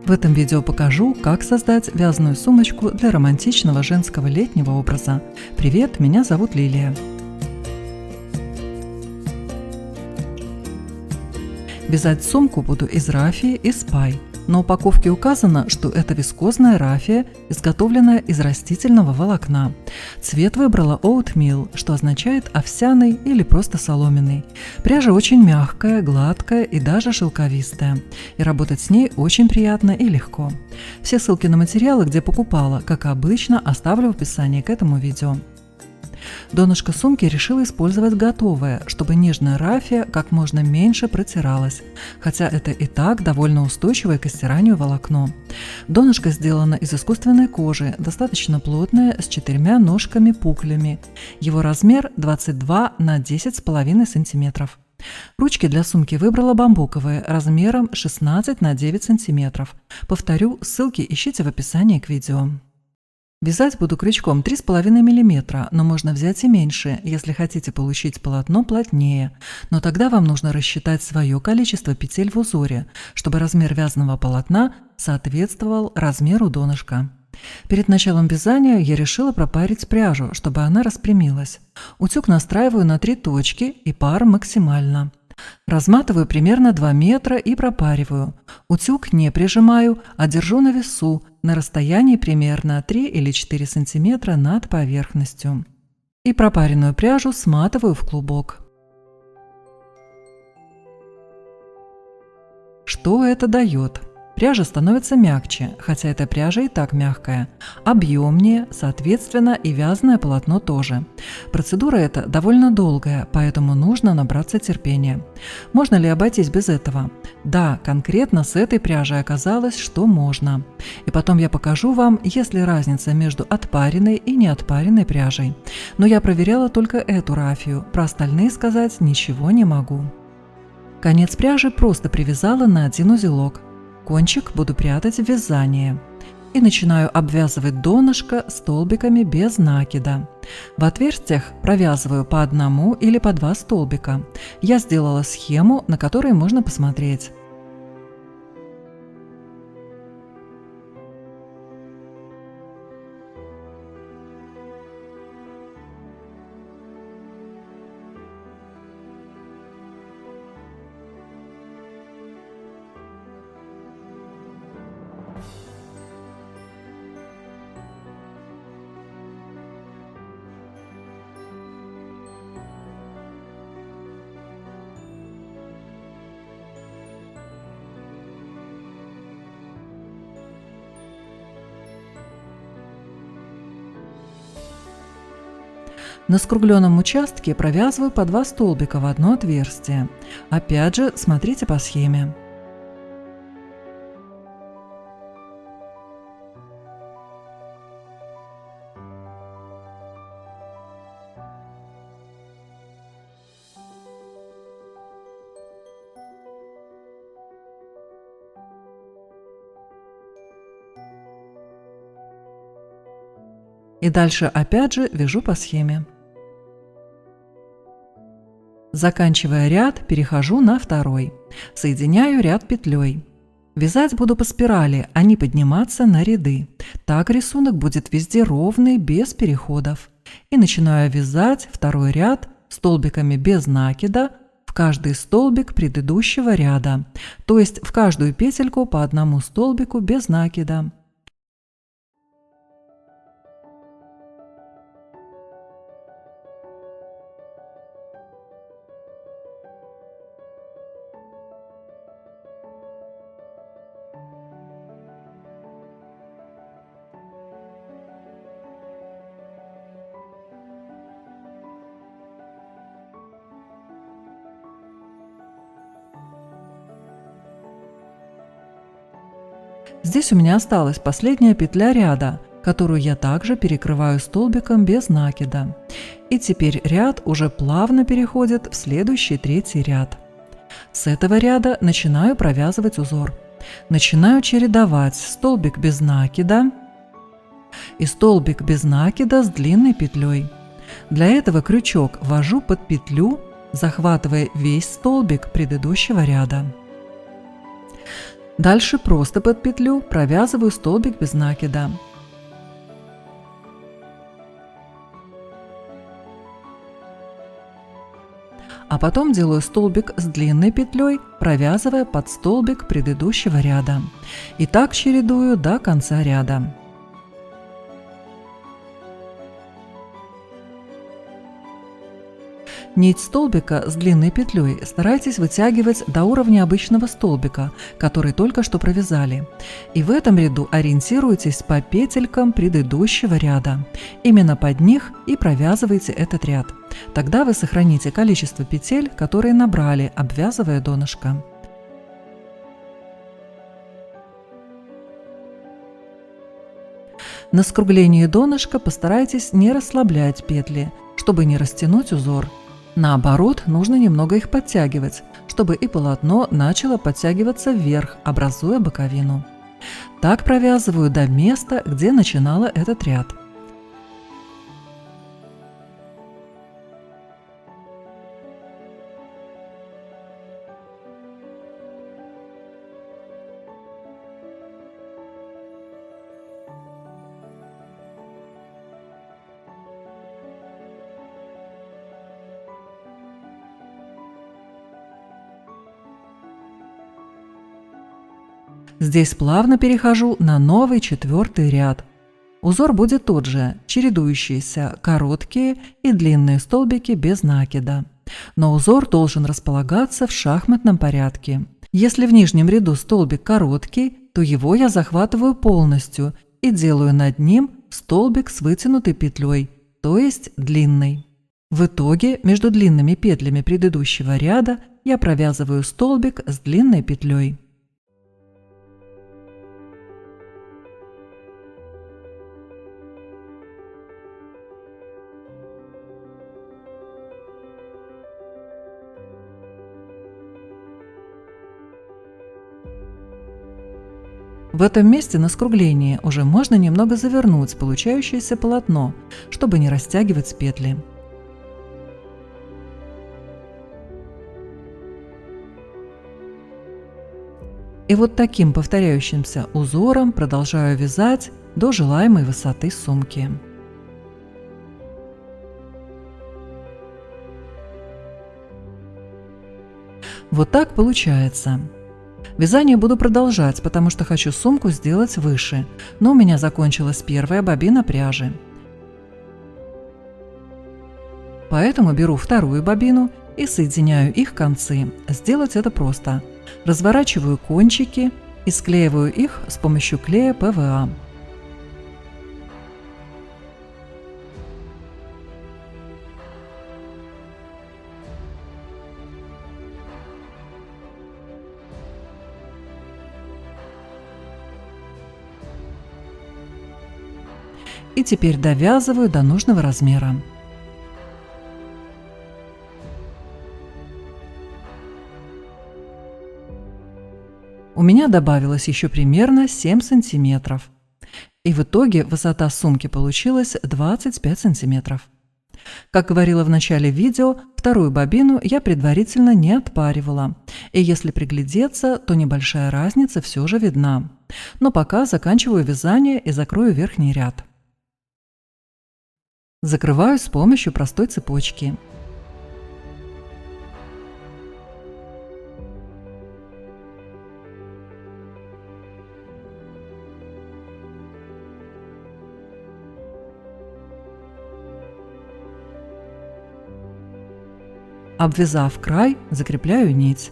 В этом видео покажу, как создать вязаную сумочку для романтичного женского летнего образа. Привет, меня зовут Лилия. Вязать сумку буду из рафии и спай. На упаковке указано, что это вискозная рафия, изготовленная из растительного волокна. Цвет выбрала Oatmeal, что означает овсяный или просто соломенный. Пряжа очень мягкая, гладкая и даже шелковистая. И работать с ней очень приятно и легко. Все ссылки на материалы, где покупала, как обычно, оставлю в описании к этому видео. Донышко сумки решила использовать готовое, чтобы нежная рафия как можно меньше протиралась, хотя это и так довольно устойчивое к стиранию волокно. Донышко сделано из искусственной кожи, достаточно плотное, с 4 ножками-пуклями. Его размер 22 на 10,5 см. Ручки для сумки выбрала бамбуковые, размером 16 на 9 см. Повторю, ссылки ищите в описании к видео. Вязать буду крючком 3,5 мм, но можно взять и меньше, если хотите получить полотно плотнее. Но тогда вам нужно рассчитать свое количество петель в узоре, чтобы размер вязаного полотна соответствовал размеру донышка. Перед началом вязания я решила пропарить пряжу, чтобы она распрямилась. Утюг настраиваю на 3 точки и пар максимально. Разматываю примерно 2 метра и пропариваю. Утюг не прижимаю, а держу на весу на расстоянии примерно 3 или 4 см над поверхностью. И пропаренную пряжу сматываю в клубок. Что это дает? Пряжа становится мягче, хотя эта пряжа и так мягкая, объемнее, соответственно, и вязаное полотно тоже. Процедура эта довольно долгая, поэтому нужно набраться терпения. Можно ли обойтись без этого? Да, конкретно с этой пряжей оказалось, что можно. И потом я покажу вам, есть ли разница между отпаренной и неотпаренной пряжей. Но я проверяла только эту рафию, про остальные сказать ничего не могу. Конец пряжи просто привязала на один узелок. Кончик буду прятать в вязание. И начинаю обвязывать донышко столбиками без накида. В отверстиях провязываю по 1 или по 2 столбика. Я сделала схему, на которой можно посмотреть. На скругленном участке провязываю по 2 столбика в одно отверстие. Опять же, смотрите по схеме. И дальше опять же вяжу по схеме. Заканчивая ряд, перехожу на второй. Соединяю ряд петлей. Вязать буду по спирали, а не подниматься на ряды. Так рисунок будет везде ровный, без переходов. И начинаю вязать второй ряд столбиками без накида в каждый столбик предыдущего ряда, то есть в каждую петельку по 1 столбику без накида. Здесь у меня осталась последняя петля ряда, которую я также перекрываю столбиком без накида. И теперь ряд уже плавно переходит в следующий 3-й ряд. С этого ряда начинаю провязывать узор. Начинаю чередовать столбик без накида и столбик без накида с длинной петлей. Для этого крючок ввожу под петлю, захватывая весь столбик предыдущего ряда. Дальше просто под петлю провязываю столбик без накида. А потом делаю столбик с длинной петлей, провязывая под столбик предыдущего ряда. И так чередую до конца ряда. Нить столбика с длинной петлей старайтесь вытягивать до уровня обычного столбика, который только что провязали. И в этом ряду ориентируйтесь по петелькам предыдущего ряда. Именно под них и провязывайте этот ряд. Тогда вы сохраните количество петель, которые набрали, обвязывая донышко. На скруглении донышка постарайтесь не расслаблять петли, чтобы не растянуть узор. Наоборот, нужно немного их подтягивать, чтобы и полотно начало подтягиваться вверх, образуя боковину. Так провязываю до места, где начинала этот ряд. Здесь плавно перехожу на новый 4-й ряд. Узор будет тот же, чередующиеся короткие и длинные столбики без накида. Но узор должен располагаться в шахматном порядке. Если в нижнем ряду столбик короткий, то его я захватываю полностью и делаю над ним столбик с вытянутой петлей, то есть длинный. В итоге между длинными петлями предыдущего ряда я провязываю столбик с длинной петлей. В этом месте на скруглении уже можно немного завернуть получающееся полотно, чтобы не растягивать петли. И вот таким повторяющимся узором продолжаю вязать до желаемой высоты сумки. Вот так получается. Вязание буду продолжать, потому что хочу сумку сделать выше, но у меня закончилась первая бобина пряжи. Поэтому беру вторую бобину и соединяю их концы. Сделать это просто. Разворачиваю кончики и склеиваю их с помощью клея ПВА. И теперь довязываю до нужного размера. У меня добавилось еще примерно 7 сантиметров. И в итоге высота сумки получилась 25 сантиметров. Как говорила в начале видео, вторую бобину я предварительно не отпаривала. И если приглядеться, то небольшая разница все же видна. Но пока заканчиваю вязание и закрою верхний ряд. Закрываю с помощью простой цепочки. Обвязав край, закрепляю нить.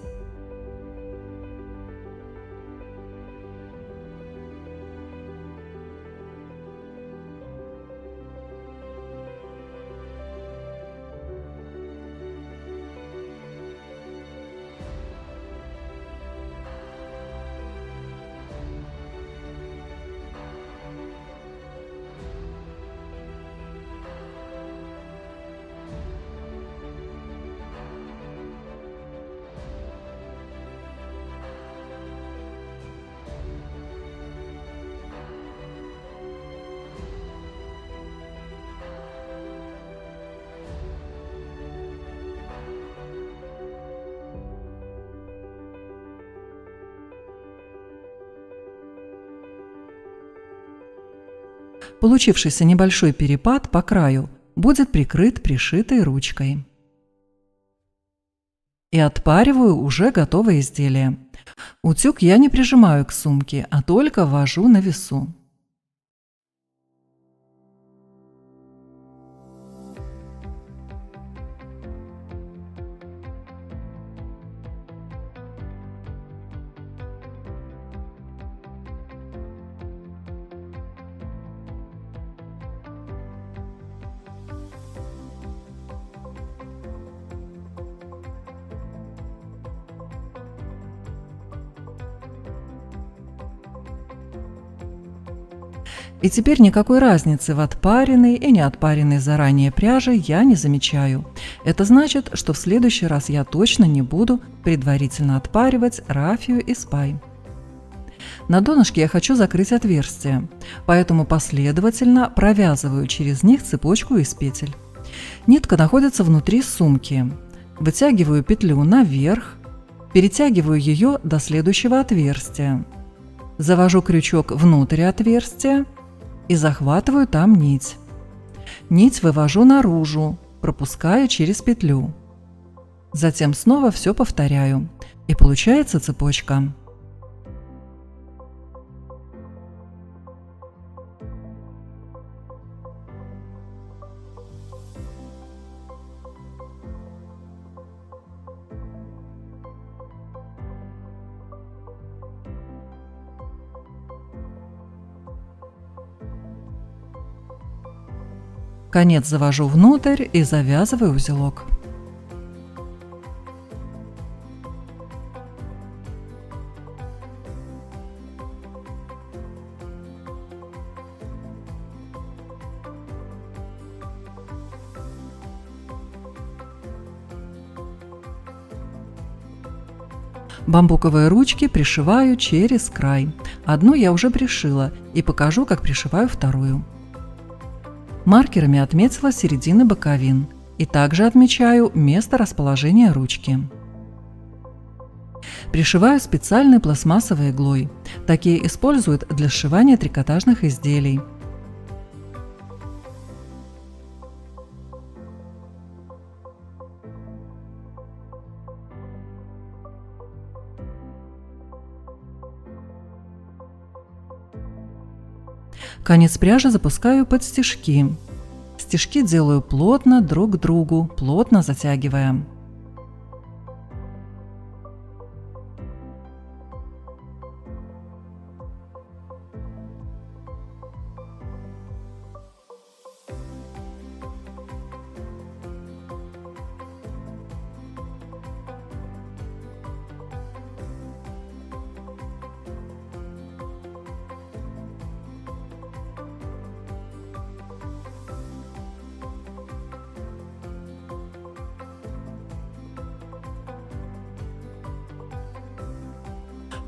Получившийся небольшой перепад по краю будет прикрыт пришитой ручкой. И отпариваю уже готовое изделие. Утюг я не прижимаю к сумке, а только ввожу на весу. И теперь никакой разницы в отпаренной и неотпаренной заранее пряже я не замечаю. Это значит, что в следующий раз я точно не буду предварительно отпаривать рафию и спай. На донышке я хочу закрыть отверстия, поэтому последовательно провязываю через них цепочку из петель. Нитка находится внутри сумки. Вытягиваю петлю наверх, перетягиваю ее до следующего отверстия. Завожу крючок внутрь отверстия и захватываю там нить. Нить вывожу наружу, пропускаю через петлю. Затем снова все повторяю, и получается цепочка. Конец завожу внутрь и завязываю узелок. Бамбуковые ручки пришиваю через край. Одну я уже пришила и покажу, как пришиваю вторую. Маркерами отметила середины боковин и также отмечаю место расположения ручки. Пришиваю специальной пластмассовой иглой. Такие используют для сшивания трикотажных изделий. Конец пряжи запускаю под стежки. Стежки делаю плотно друг к другу, плотно затягивая.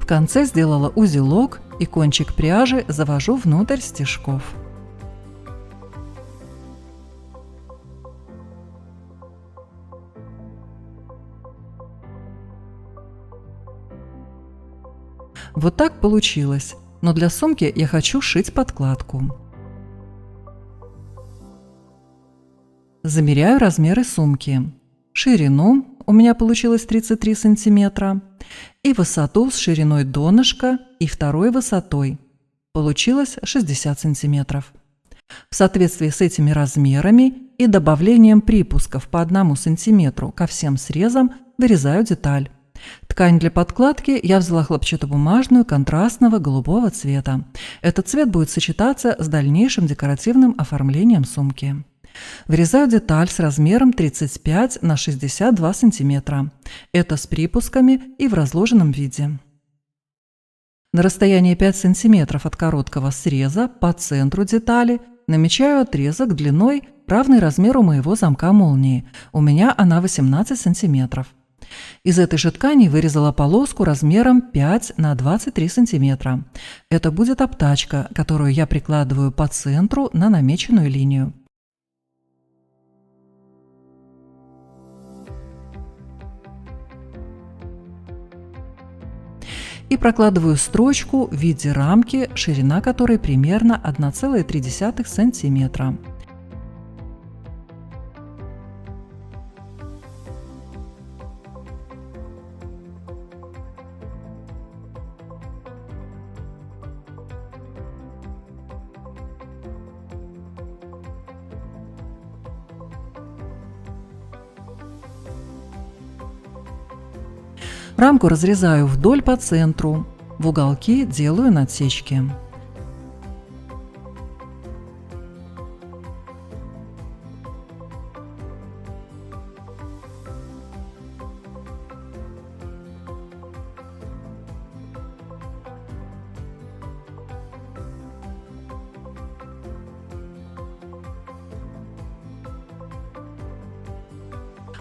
В конце сделала узелок и кончик пряжи завожу внутрь стежков. Вот так получилось, но для сумки я хочу шить подкладку. Замеряю размеры сумки. Ширину у меня получилось 33 сантиметра. И высоту с шириной донышка и второй высотой. Получилось 60 сантиметров. В соответствии с этими размерами и добавлением припусков по 1 сантиметру ко всем срезам вырезаю деталь. Ткань для подкладки я взяла хлопчатобумажную контрастного голубого цвета. Этот цвет будет сочетаться с дальнейшим декоративным оформлением сумки. Вырезаю деталь с размером 35 на 62 сантиметра. Это с припусками и в разложенном виде. На расстоянии 5 сантиметров от короткого среза по центру детали намечаю отрезок длиной, равный размеру моего замка молнии. У меня она 18 сантиметров. Из этой же ткани вырезала полоску размером 5 на 23 сантиметра. Это будет обтачка, которую я прикладываю по центру на намеченную линию. и прокладываю строчку в виде рамки, ширина которой примерно 1,3 сантиметра. Рамку разрезаю вдоль по центру, в уголки делаю надсечки.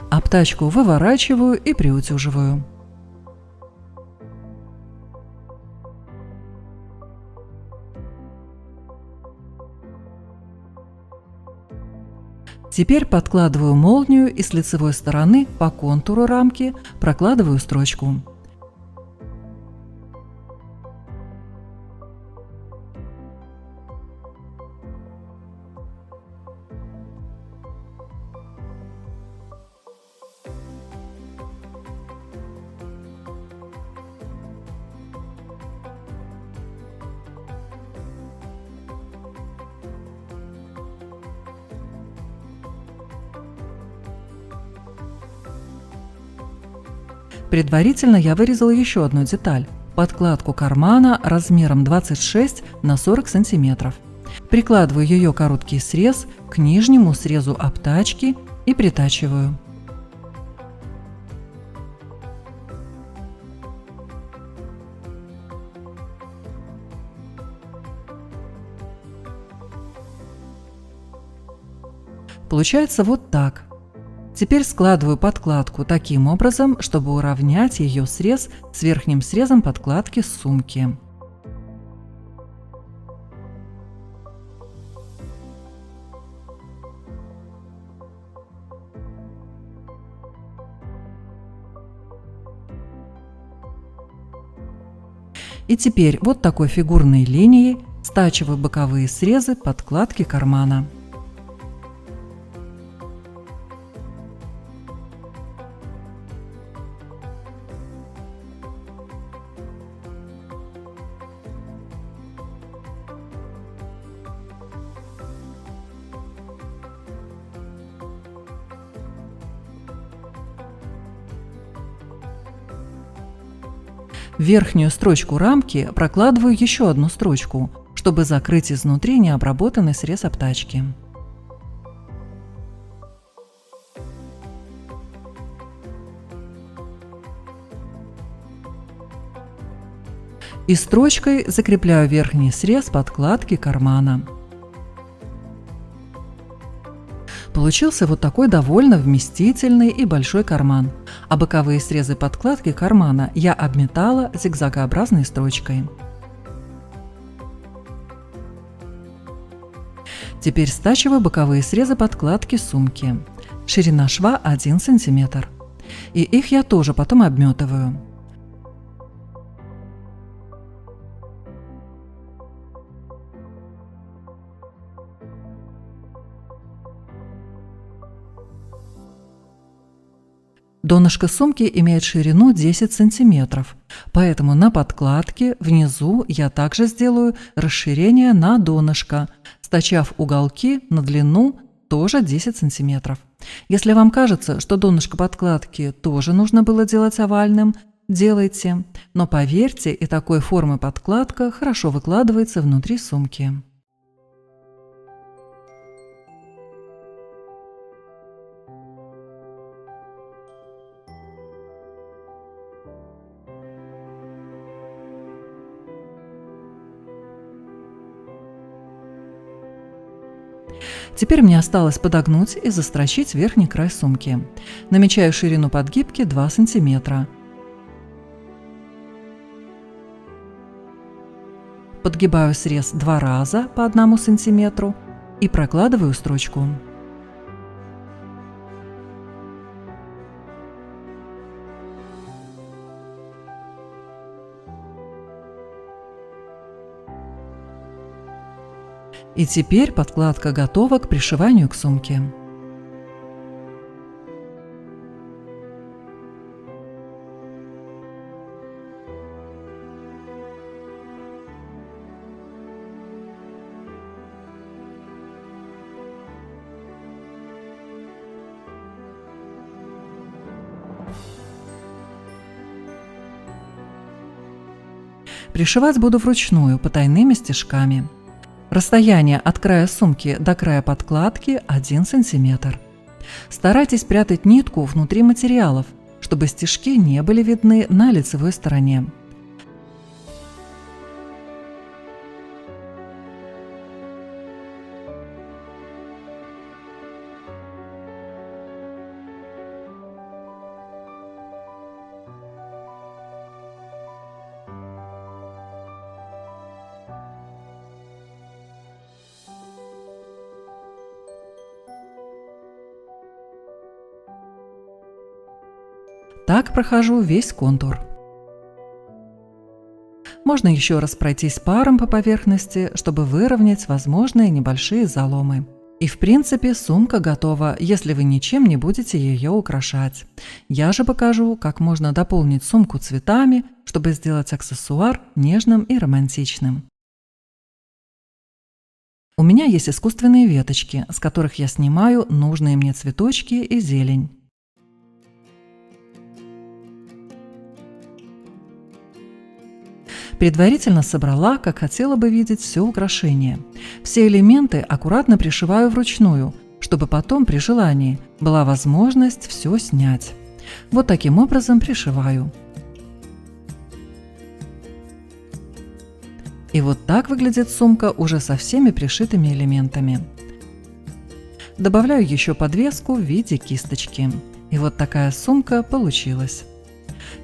Обтачку выворачиваю и приутюживаю. Теперь подкладываю молнию и с лицевой стороны по контуру рамки прокладываю строчку. Предварительно я вырезала еще одну деталь – подкладку кармана размером 26 на 40 сантиметров. Прикладываю ее короткий срез к нижнему срезу обтачки и притачиваю. Получается вот так. Теперь складываю подкладку таким образом, чтобы уравнять ее срез с верхним срезом подкладки сумки. И теперь вот такой фигурной линией стачиваю боковые срезы подкладки кармана. В верхнюю строчку рамки прокладываю еще одну строчку, чтобы закрыть изнутри необработанный срез обтачки. И строчкой закрепляю верхний срез подкладки кармана. Получился вот такой довольно вместительный и большой карман, а боковые срезы подкладки кармана я обметала зигзагообразной строчкой. Теперь стачиваю боковые срезы подкладки сумки. Ширина шва 1 см. И их я тоже потом обметываю. Донышко сумки имеет ширину 10 сантиметров, поэтому на подкладке внизу я также сделаю расширение на донышко, стачав уголки на длину тоже 10 сантиметров. Если вам кажется, что донышко подкладки тоже нужно было делать овальным, делайте, но поверьте, и такой формы подкладка хорошо выкладывается внутри сумки. Теперь мне осталось подогнуть и застрочить верхний край сумки. Намечаю ширину подгибки 2 см. Подгибаю срез 2 раза по 1 см и прокладываю строчку. И теперь подкладка готова к пришиванию к сумке. Пришивать буду вручную потайными стежками. Расстояние от края сумки до края подкладки 1 см. Старайтесь прятать нитку внутри материалов, чтобы стежки не были видны на лицевой стороне. Так прохожу весь контур. Можно еще раз пройтись паром по поверхности, чтобы выровнять возможные небольшие заломы. И в принципе сумка готова, если вы ничем не будете ее украшать. Я же покажу, как можно дополнить сумку цветами, чтобы сделать аксессуар нежным и романтичным. У меня есть искусственные веточки, с которых я снимаю нужные мне цветочки и зелень. Предварительно собрала, как хотела бы видеть все украшение. Все элементы аккуратно пришиваю вручную, чтобы потом при желании была возможность все снять. Вот таким образом пришиваю. И вот так выглядит сумка уже со всеми пришитыми элементами. Добавляю еще подвеску в виде кисточки. И вот такая сумка получилась.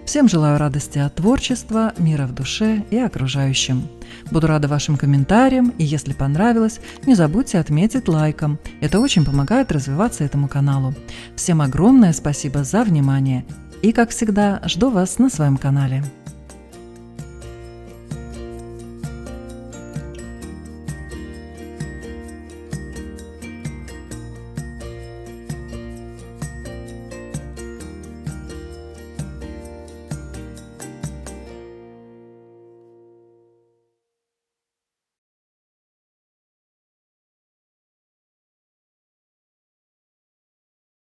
Всем желаю радости от творчества, мира в душе и окружающим. Буду рада вашим комментариям, и если понравилось, не забудьте отметить лайком. Это очень помогает развиваться этому каналу. Всем огромное спасибо за внимание. И, как всегда, жду вас на своем канале.